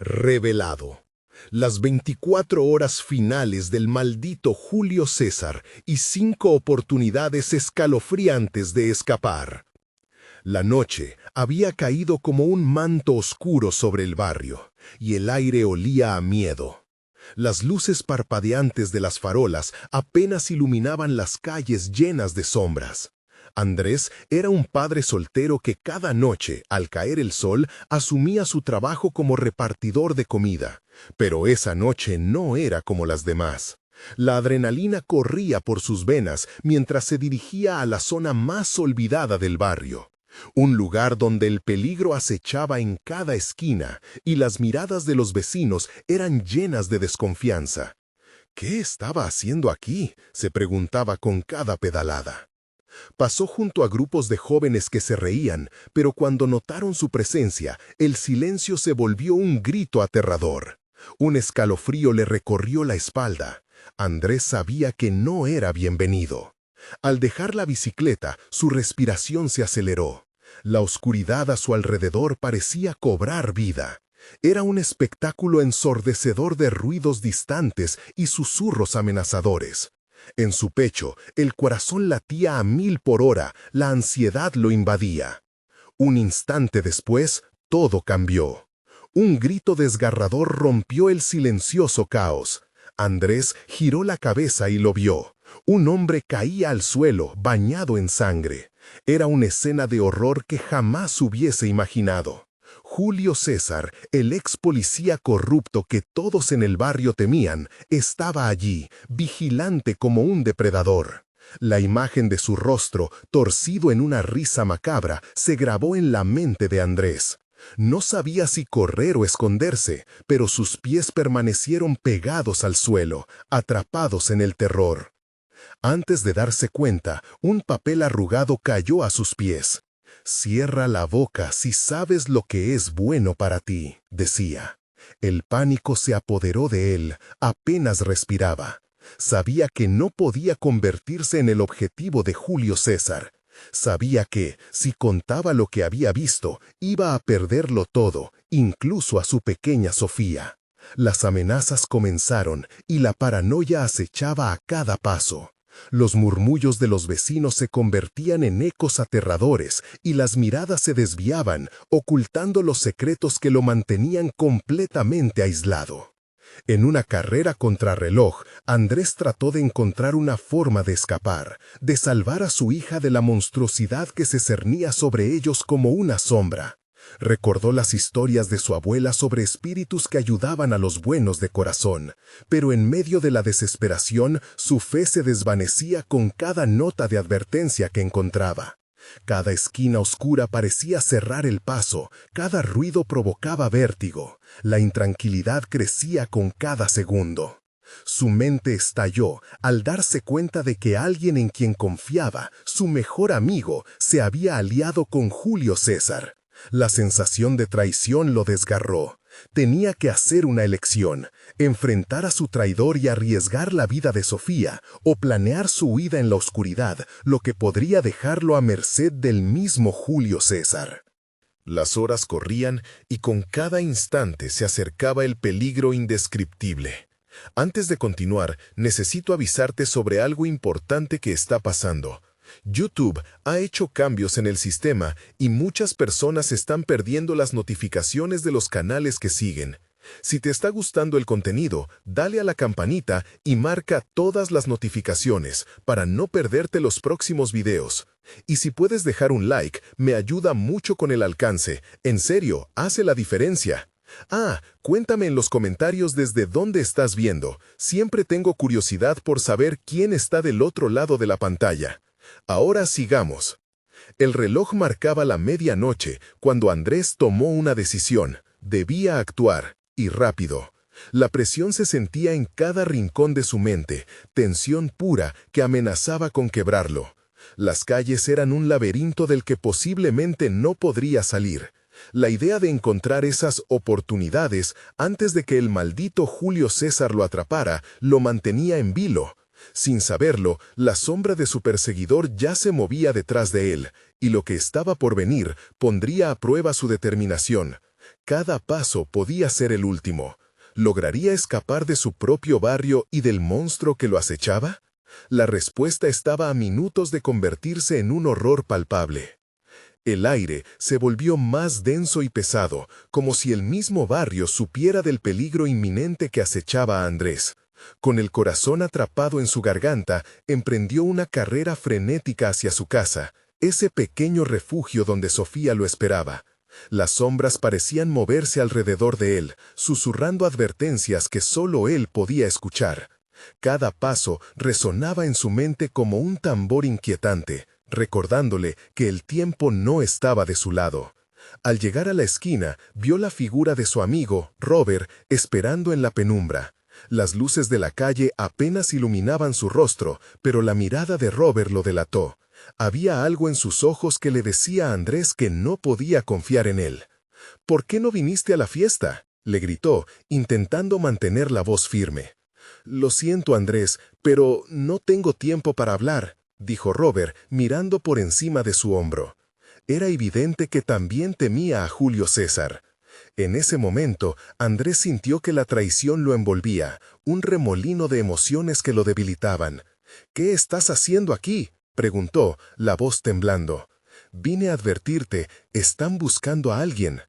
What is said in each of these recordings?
Revelado. Las 24 horas finales del maldito Julio César y 5 oportunidades escalofriantes de escapar. La noche había caído como un manto oscuro sobre el barrio, y el aire olía a miedo. Las luces parpadeantes de las farolas apenas iluminaban las calles llenas de sombras. Andrés era un padre soltero que cada noche, al caer el sol, asumía su trabajo como repartidor de comida. Pero esa noche no era como las demás. La adrenalina corría por sus venas mientras se dirigía a la zona más olvidada del barrio. Un lugar donde el peligro acechaba en cada esquina y las miradas de los vecinos eran llenas de desconfianza. ¿Qué estaba haciendo aquí?, se preguntaba con cada pedalada. Pasó junto a grupos de jóvenes que se reían, pero cuando notaron su presencia, el silencio se volvió un grito aterrador. Un escalofrío le recorrió la espalda. Andrés sabía que no era bienvenido. Al dejar la bicicleta, su respiración se aceleró. La oscuridad a su alrededor parecía cobrar vida. Era un espectáculo ensordecedor de ruidos distantes y susurros amenazadores. En su pecho, el corazón latía a 1000 por hora, la ansiedad lo invadía. Un instante después, todo cambió. Un grito desgarrador rompió el silencioso caos. Andrés giró la cabeza y lo vio. Un hombre caía al suelo, bañado en sangre. Era una escena de horror que jamás hubiese imaginado. Julio César, el ex policía corrupto que todos en el barrio temían, estaba allí, vigilante como un depredador. La imagen de su rostro, torcido en una risa macabra, se grabó en la mente de Andrés. No sabía si correr o esconderse, pero sus pies permanecieron pegados al suelo, atrapados en el terror. Antes de darse cuenta, un papel arrugado cayó a sus pies. «Cierra la boca si sabes lo que es bueno para ti», decía. El pánico se apoderó de él, apenas respiraba. Sabía que no podía convertirse en el objetivo de Julio César. Sabía que, si contaba lo que había visto, iba a perderlo todo, incluso a su pequeña Sofía. Las amenazas comenzaron y la paranoia acechaba a cada paso. Los murmullos de los vecinos se convertían en ecos aterradores y las miradas se desviaban, ocultando los secretos que lo mantenían completamente aislado. En una carrera contrarreloj, Andrés trató de encontrar una forma de escapar, de salvar a su hija de la monstruosidad que se cernía sobre ellos como una sombra. Recordó las historias de su abuela sobre espíritus que ayudaban a los buenos de corazón, pero en medio de la desesperación, su fe se desvanecía con cada nota de advertencia que encontraba. Cada esquina oscura parecía cerrar el paso, cada ruido provocaba vértigo, la intranquilidad crecía con cada segundo. Su mente estalló al darse cuenta de que alguien en quien confiaba, su mejor amigo, se había aliado con Julio César. La sensación de traición lo desgarró. Tenía que hacer una elección, enfrentar a su traidor y arriesgar la vida de Sofía, o planear su huida en la oscuridad, lo que podría dejarlo a merced del mismo Julio César. Las horas corrían y con cada instante se acercaba el peligro indescriptible. Antes de continuar, necesito avisarte sobre algo importante que está pasando. YouTube ha hecho cambios en el sistema y muchas personas están perdiendo las notificaciones de los canales que siguen. Si te está gustando el contenido, dale a la campanita y marca todas las notificaciones para no perderte los próximos videos. Y si puedes dejar un like, me ayuda mucho con el alcance. En serio, hace la diferencia. Cuéntame en los comentarios desde dónde estás viendo. Siempre tengo curiosidad por saber quién está del otro lado de la pantalla. Ahora sigamos. El reloj marcaba la medianoche cuando Andrés tomó una decisión. Debía actuar, y rápido. La presión se sentía en cada rincón de su mente, tensión pura que amenazaba con quebrarlo. Las calles eran un laberinto del que posiblemente no podría salir. La idea de encontrar esas oportunidades antes de que el maldito Julio César lo atrapara, lo mantenía en vilo. Sin saberlo, la sombra de su perseguidor ya se movía detrás de él, y lo que estaba por venir pondría a prueba su determinación. Cada paso podía ser el último. ¿Lograría escapar de su propio barrio y del monstruo que lo acechaba? La respuesta estaba a minutos de convertirse en un horror palpable. El aire se volvió más denso y pesado, como si el mismo barrio supiera del peligro inminente que acechaba a Andrés. Con el corazón atrapado en su garganta, emprendió una carrera frenética hacia su casa, ese pequeño refugio donde Sofía lo esperaba. Las sombras parecían moverse alrededor de él, susurrando advertencias que solo él podía escuchar. Cada paso resonaba en su mente como un tambor inquietante, recordándole que el tiempo no estaba de su lado. Al llegar a la esquina, vio la figura de su amigo, Robert, esperando en la penumbra. Las luces de la calle apenas iluminaban su rostro, pero la mirada de Robert lo delató. Había algo en sus ojos que le decía a Andrés que no podía confiar en él. «¿Por qué no viniste a la fiesta?», le gritó, intentando mantener la voz firme. «Lo siento, Andrés, pero no tengo tiempo para hablar», dijo Robert, mirando por encima de su hombro. Era evidente que también temía a Julio César. En ese momento, Andrés sintió que la traición lo envolvía, un remolino de emociones que lo debilitaban. «¿Qué estás haciendo aquí?», preguntó, la voz temblando. «Vine a advertirte, están buscando a alguien».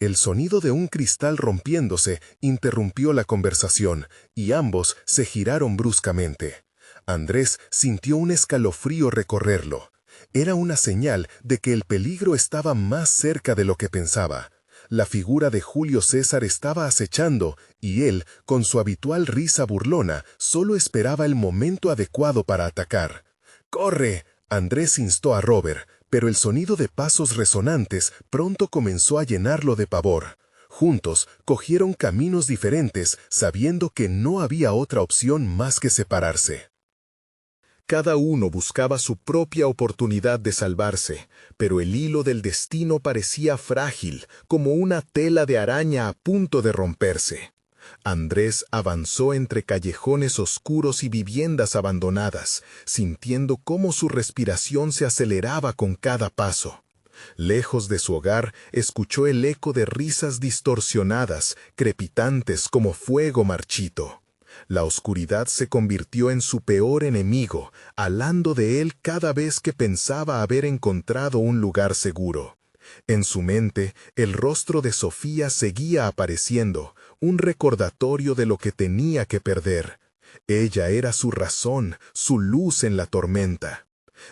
El sonido de un cristal rompiéndose interrumpió la conversación, y ambos se giraron bruscamente. Andrés sintió un escalofrío recorrerlo. Era una señal de que el peligro estaba más cerca de lo que pensaba. La figura de Julio César estaba acechando, y él, con su habitual risa burlona, solo esperaba el momento adecuado para atacar. «¡Corre!», Andrés instó a Robert, pero el sonido de pasos resonantes pronto comenzó a llenarlo de pavor. Juntos, cogieron caminos diferentes, sabiendo que no había otra opción más que separarse. Cada uno buscaba su propia oportunidad de salvarse, pero el hilo del destino parecía frágil, como una tela de araña a punto de romperse. Andrés avanzó entre callejones oscuros y viviendas abandonadas, sintiendo cómo su respiración se aceleraba con cada paso. Lejos de su hogar, escuchó el eco de risas distorsionadas, crepitantes como fuego marchito. La oscuridad se convirtió en su peor enemigo, alando de él cada vez que pensaba haber encontrado un lugar seguro. En su mente, el rostro de Sofía seguía apareciendo, un recordatorio de lo que tenía que perder. Ella era su razón, su luz en la tormenta.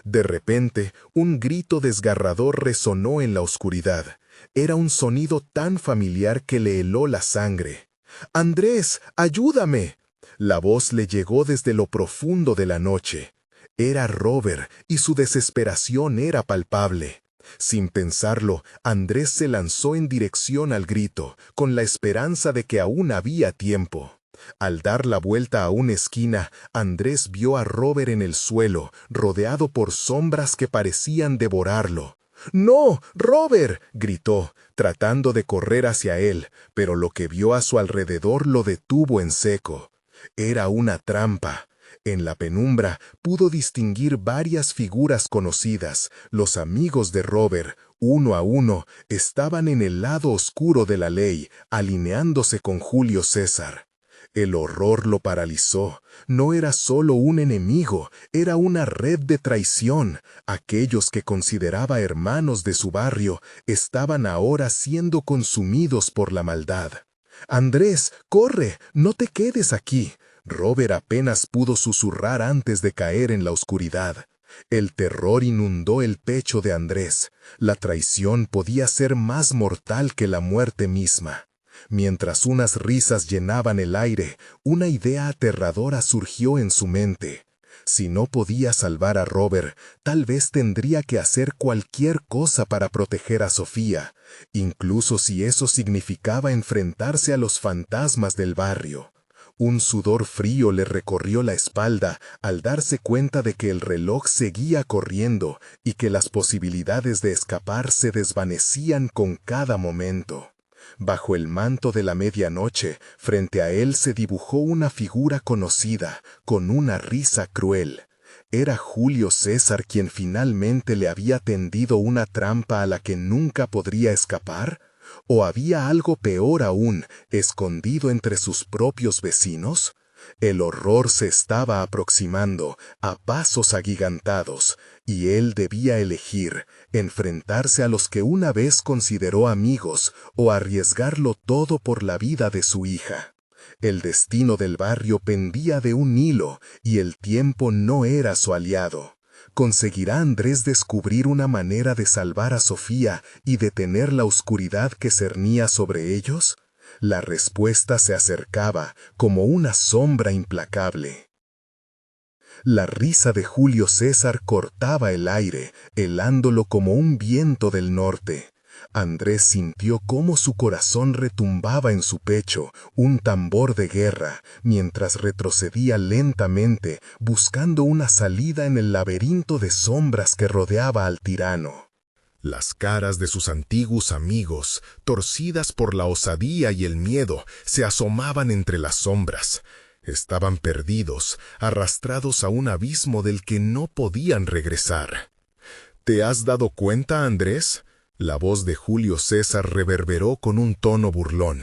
De repente, un grito desgarrador resonó en la oscuridad. Era un sonido tan familiar que le heló la sangre. «¡Andrés, ayúdame!». La voz le llegó desde lo profundo de la noche. Era Robert, y su desesperación era palpable. Sin pensarlo, Andrés se lanzó en dirección al grito, con la esperanza de que aún había tiempo. Al dar la vuelta a una esquina, Andrés vio a Robert en el suelo, rodeado por sombras que parecían devorarlo. «¡No, Robert!», gritó, tratando de correr hacia él, pero lo que vio a su alrededor lo detuvo en seco. Era una trampa. En la penumbra pudo distinguir varias figuras conocidas. Los amigos de Robert, uno a uno, estaban en el lado oscuro de la ley, alineándose con Julio César. El horror lo paralizó. No era solo un enemigo, era una red de traición. Aquellos que consideraba hermanos de su barrio estaban ahora siendo consumidos por la maldad. «Andrés, corre, no te quedes aquí». Robert apenas pudo susurrar antes de caer en la oscuridad. El terror inundó el pecho de Andrés. La traición podía ser más mortal que la muerte misma. Mientras unas risas llenaban el aire, una idea aterradora surgió en su mente. Si no podía salvar a Robert, tal vez tendría que hacer cualquier cosa para proteger a Sofía, incluso si eso significaba enfrentarse a los fantasmas del barrio. Un sudor frío le recorrió la espalda al darse cuenta de que el reloj seguía corriendo y que las posibilidades de escapar se desvanecían con cada momento. Bajo el manto de la medianoche, frente a él se dibujó una figura conocida, con una risa cruel. ¿Era Julio César quien finalmente le había tendido una trampa a la que nunca podría escapar? ¿O había algo peor aún, escondido entre sus propios vecinos? El horror se estaba aproximando a pasos agigantados, y él debía elegir enfrentarse a los que una vez consideró amigos o arriesgarlo todo por la vida de su hija. El destino del barrio pendía de un hilo y el tiempo no era su aliado. ¿Conseguirá Andrés descubrir una manera de salvar a Sofía y detener la oscuridad que cernía sobre ellos? La respuesta se acercaba como una sombra implacable. La risa de Julio César cortaba el aire, helándolo como un viento del norte. Andrés sintió cómo su corazón retumbaba en su pecho, un tambor de guerra, mientras retrocedía lentamente, buscando una salida en el laberinto de sombras que rodeaba al tirano. Las caras de sus antiguos amigos, torcidas por la osadía y el miedo, se asomaban entre las sombras. Estaban perdidos, arrastrados a un abismo del que no podían regresar. ¿Te has dado cuenta, Andrés? La voz de Julio César reverberó con un tono burlón.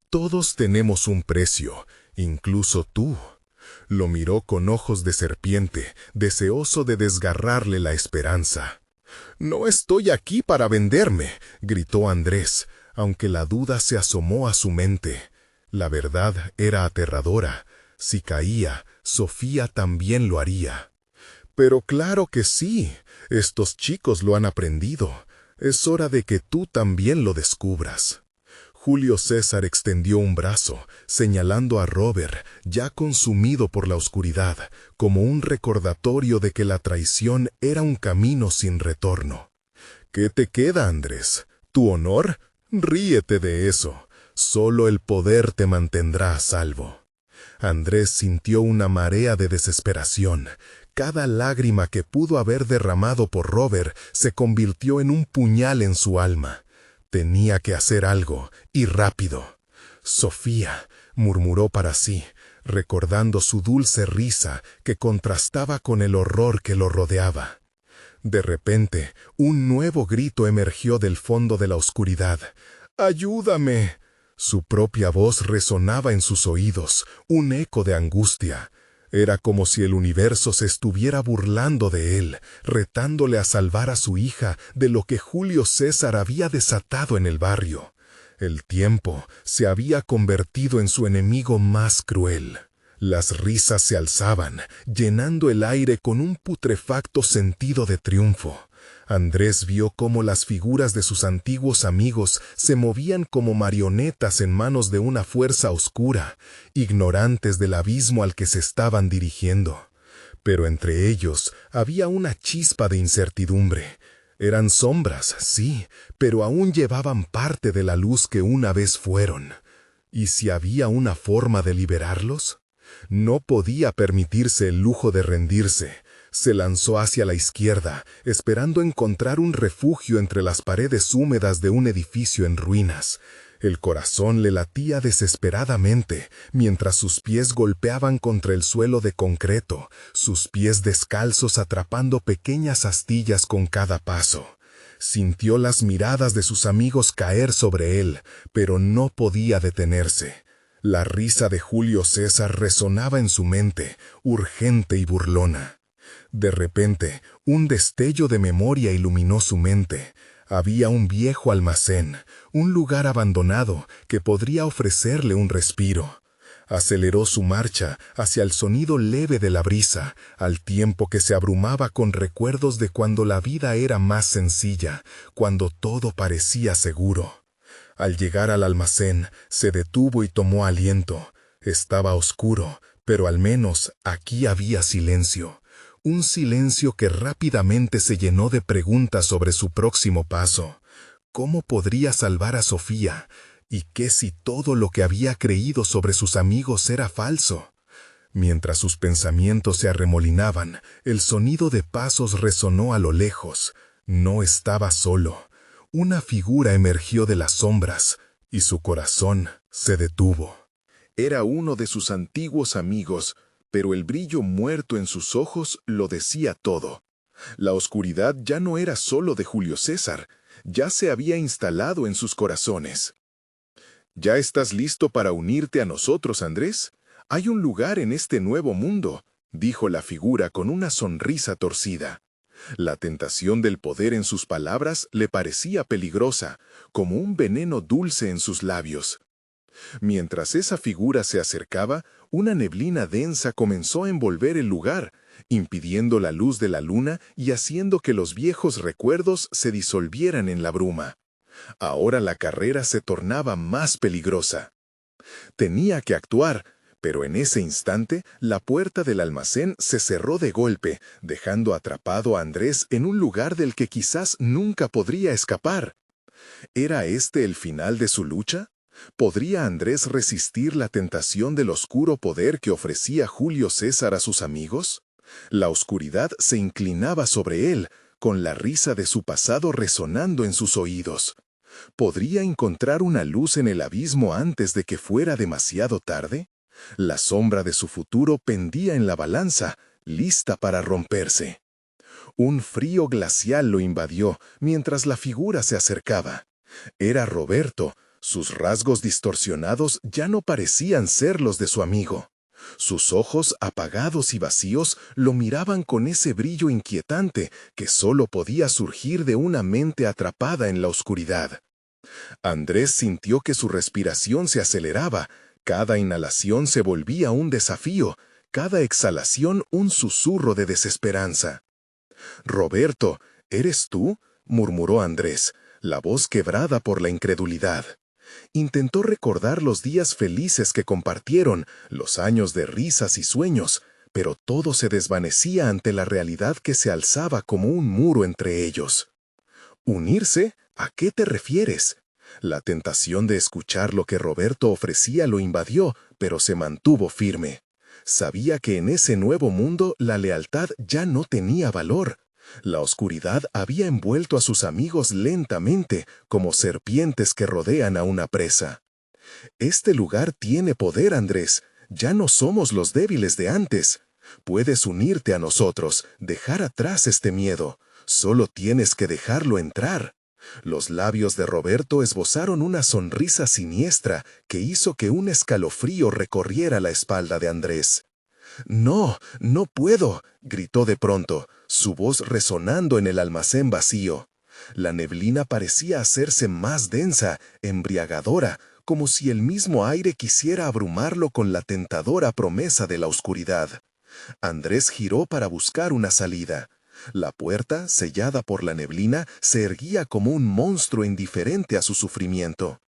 Todos tenemos un precio, incluso tú. Lo miró con ojos de serpiente, deseoso de desgarrarle la esperanza. «No estoy aquí para venderme», gritó Andrés, aunque la duda se asomó a su mente. La verdad era aterradora. Si caía, Sofía también lo haría. «Pero claro que sí, estos chicos lo han aprendido. Es hora de que tú también lo descubras». Julio César extendió un brazo, señalando a Robert, ya consumido por la oscuridad, como un recordatorio de que la traición era un camino sin retorno. ¿Qué te queda, Andrés? ¿Tu honor? Ríete de eso. Solo el poder te mantendrá a salvo. Andrés sintió una marea de desesperación. Cada lágrima que pudo haber derramado por Robert se convirtió en un puñal en su alma. Tenía que hacer algo, y rápido. «Sofía», murmuró para sí, recordando su dulce risa que contrastaba con el horror que lo rodeaba. De repente, un nuevo grito emergió del fondo de la oscuridad. «¡Ayúdame!». Su propia voz resonaba en sus oídos, un eco de angustia. Era como si el universo se estuviera burlando de él, retándole a salvar a su hija de lo que Julio César había desatado en el barrio. El tiempo se había convertido en su enemigo más cruel. Las risas se alzaban, llenando el aire con un putrefacto sentido de triunfo. Andrés vio cómo las figuras de sus antiguos amigos se movían como marionetas en manos de una fuerza oscura, ignorantes del abismo al que se estaban dirigiendo. Pero entre ellos había una chispa de incertidumbre. Eran sombras, sí, pero aún llevaban parte de la luz que una vez fueron. ¿Y si había una forma de liberarlos? No podía permitirse el lujo de rendirse. Se lanzó hacia la izquierda, esperando encontrar un refugio entre las paredes húmedas de un edificio en ruinas. El corazón le latía desesperadamente, mientras sus pies golpeaban contra el suelo de concreto, sus pies descalzos atrapando pequeñas astillas con cada paso. Sintió las miradas de sus amigos caer sobre él, pero no podía detenerse. La risa de Julio César resonaba en su mente, urgente y burlona. De repente, un destello de memoria iluminó su mente. Había un viejo almacén, un lugar abandonado que podría ofrecerle un respiro. Aceleró su marcha hacia el sonido leve de la brisa, al tiempo que se abrumaba con recuerdos de cuando la vida era más sencilla, cuando todo parecía seguro. Al llegar al almacén, se detuvo y tomó aliento. Estaba oscuro, pero al menos aquí había silencio. Un silencio que rápidamente se llenó de preguntas sobre su próximo paso. ¿Cómo podría salvar a Sofía? ¿Y qué si todo lo que había creído sobre sus amigos era falso? Mientras sus pensamientos se arremolinaban, el sonido de pasos resonó a lo lejos. No estaba solo. Una figura emergió de las sombras, y su corazón se detuvo. Era uno de sus antiguos amigos, pero el brillo muerto en sus ojos lo decía todo. La oscuridad ya no era solo de Julio César, ya se había instalado en sus corazones. ¿Ya estás listo para unirte a nosotros, Andrés? Hay un lugar en este nuevo mundo, dijo la figura con una sonrisa torcida. La tentación del poder en sus palabras le parecía peligrosa, como un veneno dulce en sus labios. Mientras esa figura se acercaba, una neblina densa comenzó a envolver el lugar, impidiendo la luz de la luna y haciendo que los viejos recuerdos se disolvieran en la bruma. Ahora la carrera se tornaba más peligrosa. Tenía que actuar, pero en ese instante la puerta del almacén se cerró de golpe, dejando atrapado a Andrés en un lugar del que quizás nunca podría escapar. ¿Era este el final de su lucha? ¿Podría Andrés resistir la tentación del oscuro poder que ofrecía Julio César a sus amigos? La oscuridad se inclinaba sobre él, con la risa de su pasado resonando en sus oídos. ¿Podría encontrar una luz en el abismo antes de que fuera demasiado tarde? La sombra de su futuro pendía en la balanza, lista para romperse. Un frío glacial lo invadió mientras la figura se acercaba. Era Roberto. Sus rasgos distorsionados ya no parecían ser los de su amigo. Sus ojos, apagados y vacíos, lo miraban con ese brillo inquietante que solo podía surgir de una mente atrapada en la oscuridad. Andrés sintió que su respiración se aceleraba, cada inhalación se volvía un desafío, cada exhalación un susurro de desesperanza. «Roberto, ¿eres tú?», murmuró Andrés, la voz quebrada por la incredulidad. Intentó recordar los días felices que compartieron, los años de risas y sueños, pero todo se desvanecía ante la realidad que se alzaba como un muro entre ellos. ¿Unirse? ¿A qué te refieres? La tentación de escuchar lo que Roberto ofrecía lo invadió, pero se mantuvo firme. Sabía que en ese nuevo mundo la lealtad ya no tenía valor. La oscuridad había envuelto a sus amigos lentamente, como serpientes que rodean a una presa. «Este lugar tiene poder, Andrés. Ya no somos los débiles de antes. Puedes unirte a nosotros, dejar atrás este miedo. Solo tienes que dejarlo entrar». Los labios de Roberto esbozaron una sonrisa siniestra que hizo que un escalofrío recorriera la espalda de Andrés. «No, no puedo», gritó de pronto, su voz resonando en el almacén vacío. La neblina parecía hacerse más densa, embriagadora, como si el mismo aire quisiera abrumarlo con la tentadora promesa de la oscuridad. Andrés giró para buscar una salida. La puerta, sellada por la neblina, se erguía como un monstruo indiferente a su sufrimiento.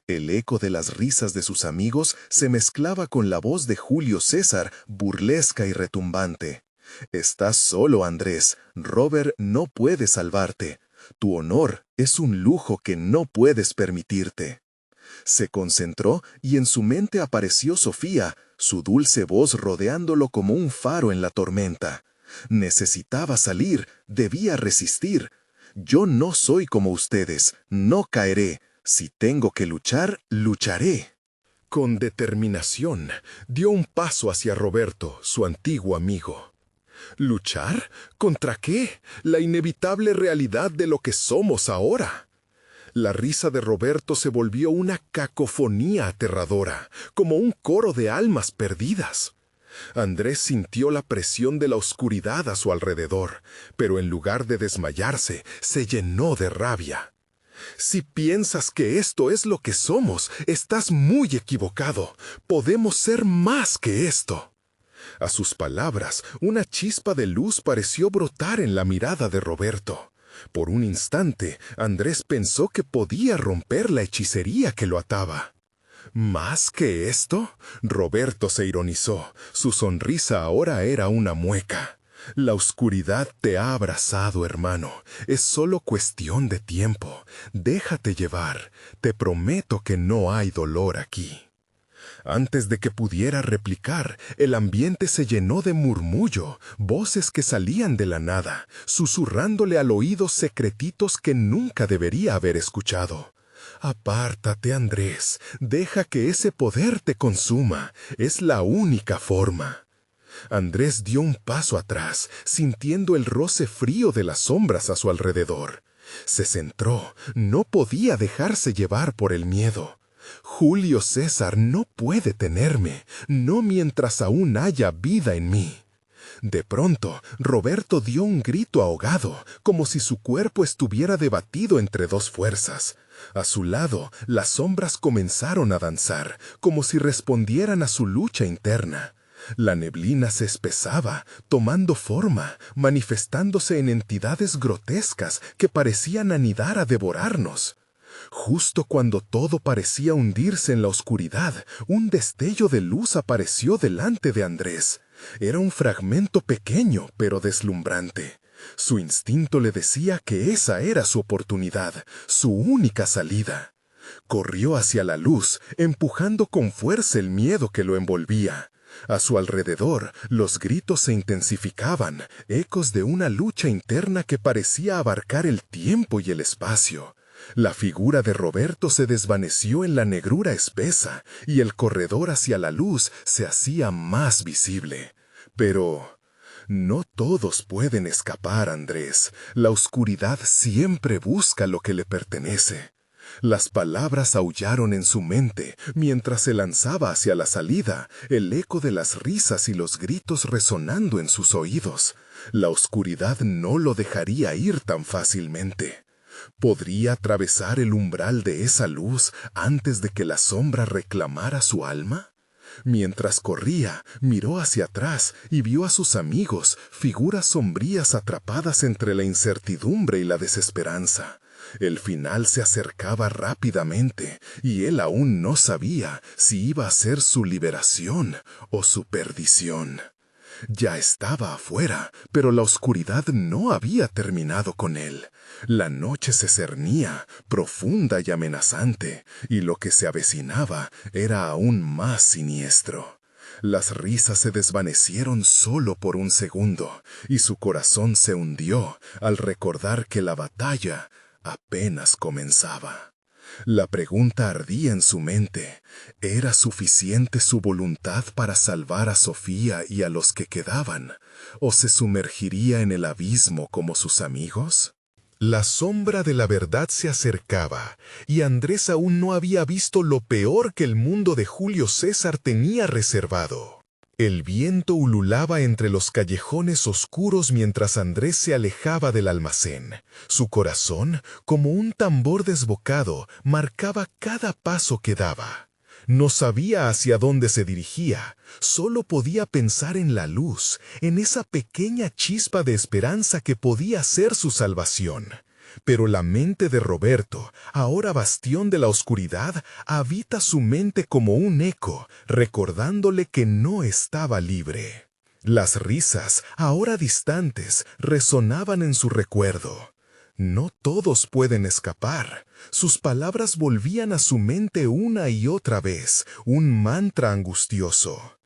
El eco de las risas de sus amigos se mezclaba con la voz de Julio César, burlesca y retumbante. «Estás solo, Andrés. Robert no puede salvarte. Tu honor es un lujo que no puedes permitirte». Se concentró y en su mente apareció Sofía, su dulce voz rodeándolo como un faro en la tormenta. Necesitaba salir, debía resistir. «Yo no soy como ustedes, no caeré. Si tengo que luchar, lucharé». Con determinación, dio un paso hacia Roberto, su antiguo amigo. ¿Luchar? ¿Contra qué? La inevitable realidad de lo que somos ahora. La risa de Roberto se volvió una cacofonía aterradora, como un coro de almas perdidas. Andrés sintió la presión de la oscuridad a su alrededor, pero en lugar de desmayarse, se llenó de rabia. «Si piensas que esto es lo que somos, estás muy equivocado. Podemos ser más que esto». A sus palabras, una chispa de luz pareció brotar en la mirada de Roberto. Por un instante, Andrés pensó que podía romper la hechicería que lo ataba. «¿Más que esto?», Roberto se ironizó. Su sonrisa ahora era una mueca. «La oscuridad te ha abrazado, hermano. Es solo cuestión de tiempo. Déjate llevar. Te prometo que no hay dolor aquí». Antes de que pudiera replicar, el ambiente se llenó de murmullo, voces que salían de la nada, susurrándole al oído secretitos que nunca debería haber escuchado. «Apártate, Andrés. Deja que ese poder te consuma. Es la única forma». Andrés dio un paso atrás, sintiendo el roce frío de las sombras a su alrededor. Se centró, no podía dejarse llevar por el miedo. Julio César no puede tenerme, no mientras aún haya vida en mí. De pronto, Roberto dio un grito ahogado, como si su cuerpo estuviera debatido entre dos fuerzas. A su lado, las sombras comenzaron a danzar, como si respondieran a su lucha interna. La neblina se espesaba, tomando forma, manifestándose en entidades grotescas que parecían anidar a devorarnos. Justo cuando todo parecía hundirse en la oscuridad, un destello de luz apareció delante de Andrés. Era un fragmento pequeño, pero deslumbrante. Su instinto le decía que esa era su oportunidad, su única salida. Corrió hacia la luz, empujando con fuerza el miedo que lo envolvía. A su alrededor, los gritos se intensificaban, ecos de una lucha interna que parecía abarcar el tiempo y el espacio. La figura de Roberto se desvaneció en la negrura espesa y el corredor hacia la luz se hacía más visible. Pero no todos pueden escapar, Andrés. La oscuridad siempre busca lo que le pertenece. Las palabras aullaron en su mente mientras se lanzaba hacia la salida, el eco de las risas y los gritos resonando en sus oídos. La oscuridad no lo dejaría ir tan fácilmente. ¿Podría atravesar el umbral de esa luz antes de que la sombra reclamara su alma? Mientras corría, miró hacia atrás y vio a sus amigos, figuras sombrías atrapadas entre la incertidumbre y la desesperanza. El final se acercaba rápidamente y él aún no sabía si iba a ser su liberación o su perdición. Ya estaba afuera, pero la oscuridad no había terminado con él. La noche se cernía, profunda y amenazante, y lo que se avecinaba era aún más siniestro. Las risas se desvanecieron solo por un segundo, y su corazón se hundió al recordar que la batalla apenas comenzaba. La pregunta ardía en su mente. ¿Era suficiente su voluntad para salvar a Sofía y a los que quedaban? ¿O se sumergiría en el abismo como sus amigos? La sombra de la verdad se acercaba, y Andrés aún no había visto lo peor que el mundo de Julio César tenía reservado. El viento ululaba entre los callejones oscuros mientras Andrés se alejaba del almacén. Su corazón, como un tambor desbocado, marcaba cada paso que daba. No sabía hacia dónde se dirigía, solo podía pensar en la luz, en esa pequeña chispa de esperanza que podía ser su salvación. Pero la mente de Roberto, ahora bastión de la oscuridad, habita su mente como un eco, recordándole que no estaba libre. Las risas, ahora distantes, resonaban en su recuerdo. No todos pueden escapar. Sus palabras volvían a su mente una y otra vez, un mantra angustioso.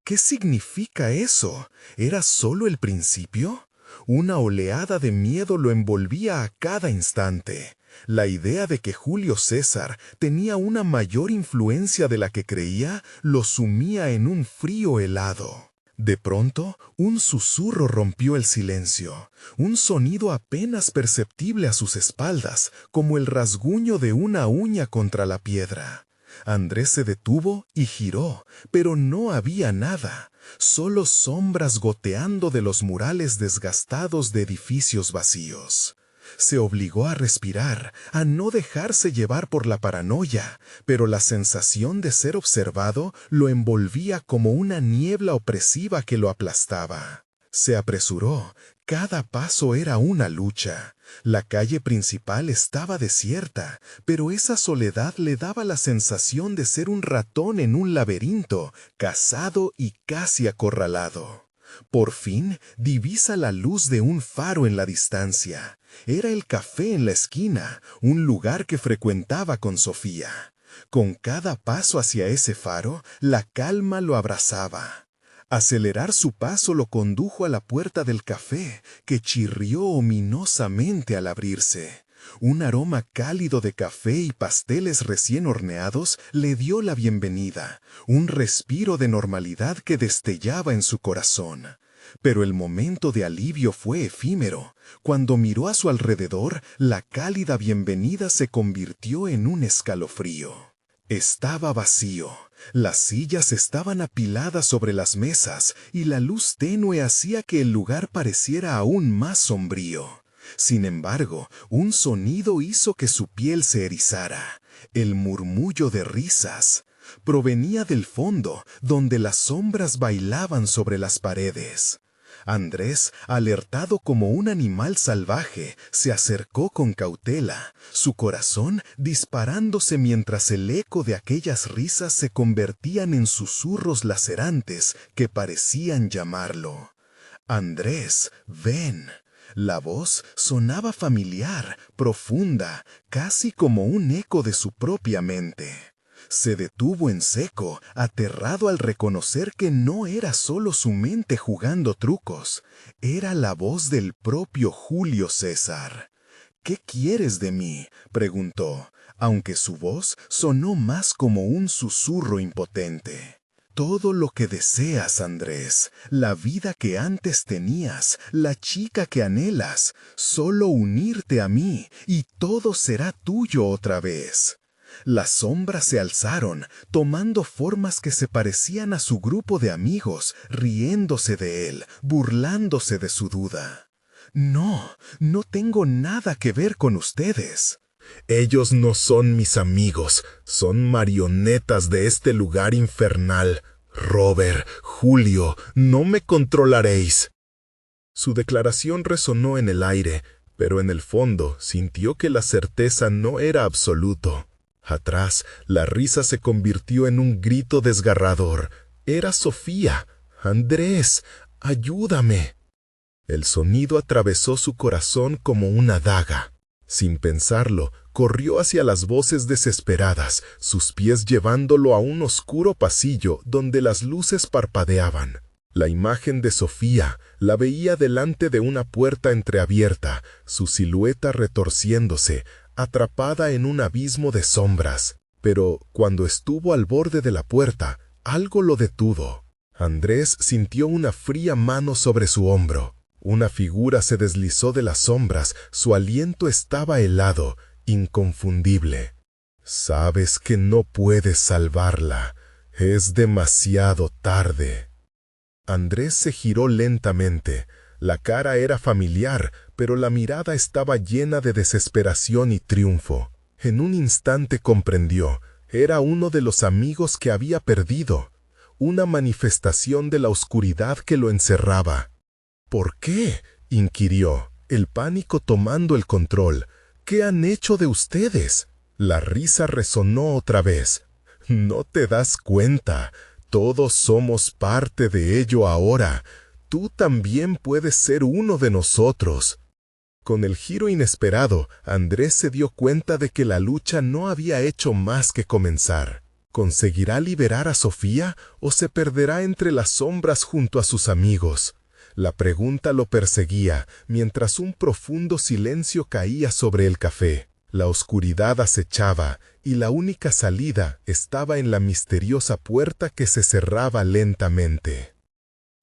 ¿Qué significa eso? ¿Era solo el principio? Una oleada de miedo lo envolvía a cada instante. La idea de que Julio César tenía una mayor influencia de la que creía lo sumía en un frío helado. De pronto, un susurro rompió el silencio, un sonido apenas perceptible a sus espaldas, como el rasguño de una uña contra la piedra. Andrés se detuvo y giró, pero no había nada, solo sombras goteando de los murales desgastados de edificios vacíos. Se obligó a respirar, a no dejarse llevar por la paranoia, pero la sensación de ser observado lo envolvía como una niebla opresiva que lo aplastaba. Se apresuró. Cada paso era una lucha. La calle principal estaba desierta, pero esa soledad le daba la sensación de ser un ratón en un laberinto, cazado y casi acorralado. Por fin divisa la luz de un faro en la distancia. Era el café en la esquina, un lugar que frecuentaba con Sofía. Con cada paso hacia ese faro, la calma lo abrazaba. Acelerar su paso lo condujo a la puerta del café, que chirrió ominosamente al abrirse. Un aroma cálido de café y pasteles recién horneados le dio la bienvenida, un respiro de normalidad que destellaba en su corazón. Pero el momento de alivio fue efímero. Cuando miró a su alrededor, la cálida bienvenida se convirtió en un escalofrío. Estaba vacío. Las sillas estaban apiladas sobre las mesas y la luz tenue hacía que el lugar pareciera aún más sombrío. Sin embargo, un sonido hizo que su piel se erizara. El murmullo de risas provenía del fondo, donde las sombras bailaban sobre las paredes. Andrés, alertado como un animal salvaje, se acercó con cautela, su corazón disparándose mientras el eco de aquellas risas se convertían en susurros lacerantes que parecían llamarlo. «Andrés, ven». La voz sonaba familiar, profunda, casi como un eco de su propia mente. Se detuvo en seco, aterrado al reconocer que no era solo su mente jugando trucos, era la voz del propio Julio César. «¿Qué quieres de mí?», preguntó, aunque su voz sonó más como un susurro impotente. «Todo lo que deseas, Andrés, la vida que antes tenías, la chica que anhelas, solo unirte a mí y todo será tuyo otra vez». Las sombras se alzaron, tomando formas que se parecían a su grupo de amigos, riéndose de él, burlándose de su duda. «No, no tengo nada que ver con ustedes». Ellos no son mis amigos, son marionetas de este lugar infernal. Robert, Julio, no me controlaréis. Su declaración resonó en el aire, pero en el fondo sintió que la certeza no era absoluto. Atrás, la risa se convirtió en un grito desgarrador. Era Sofía. «Andrés, ayúdame». El sonido atravesó su corazón como una daga. Sin pensarlo, corrió hacia las voces desesperadas, sus pies llevándolo a un oscuro pasillo donde las luces parpadeaban. La imagen de Sofía la veía delante de una puerta entreabierta, su silueta retorciéndose, atrapada en un abismo de sombras. Pero cuando estuvo al borde de la puerta, algo lo detuvo. Andrés sintió una fría mano sobre su hombro. Una figura se deslizó de las sombras, su aliento estaba helado, inconfundible. «Sabes que no puedes salvarla. Es demasiado tarde». Andrés se giró lentamente. La cara era familiar, pero la mirada estaba llena de desesperación y triunfo. En un instante comprendió. Era uno de los amigos que había perdido. Una manifestación de la oscuridad que lo encerraba. «¿Por qué?», inquirió, el pánico tomando el control. «¿Qué han hecho de ustedes?». La risa resonó otra vez. «No te das cuenta. Todos somos parte de ello ahora. Tú también puedes ser uno de nosotros». Con el giro inesperado, Andrés se dio cuenta de que la lucha no había hecho más que comenzar. ¿Conseguirá liberar a Sofía o se perderá entre las sombras junto a sus amigos? La pregunta lo perseguía, mientras un profundo silencio caía sobre el café. La oscuridad acechaba, y la única salida estaba en la misteriosa puerta que se cerraba lentamente.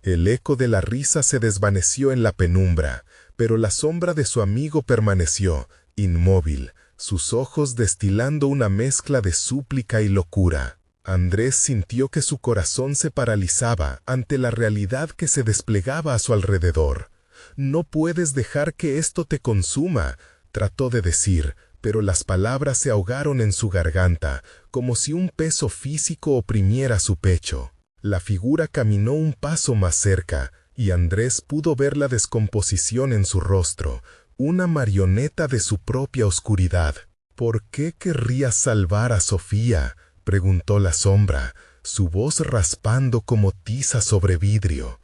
El eco de la risa se desvaneció en la penumbra, pero la sombra de su amigo permaneció, inmóvil, sus ojos destilando una mezcla de súplica y locura. Andrés sintió que su corazón se paralizaba ante la realidad que se desplegaba a su alrededor. «No puedes dejar que esto te consuma», trató de decir, pero las palabras se ahogaron en su garganta, como si un peso físico oprimiera su pecho. La figura caminó un paso más cerca, y Andrés pudo ver la descomposición en su rostro, una marioneta de su propia oscuridad. «¿Por qué querrías salvar a Sofía?», preguntó la sombra, su voz raspando como tiza sobre vidrio.